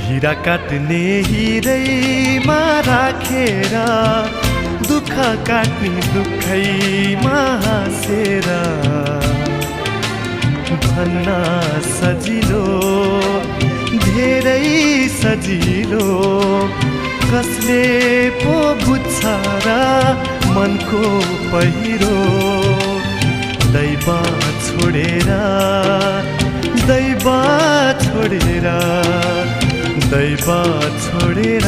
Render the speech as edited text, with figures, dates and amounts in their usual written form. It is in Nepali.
हीरा काट्ने हिरैमा राखेर दुःख काट्ने दुःखैमा हाँसेर भन्न सजिलो धेरै सजिलो कसले पो बुझ्छ र मनको पहिरो दैव छोडेर दैव छोडेर दैव छोडेर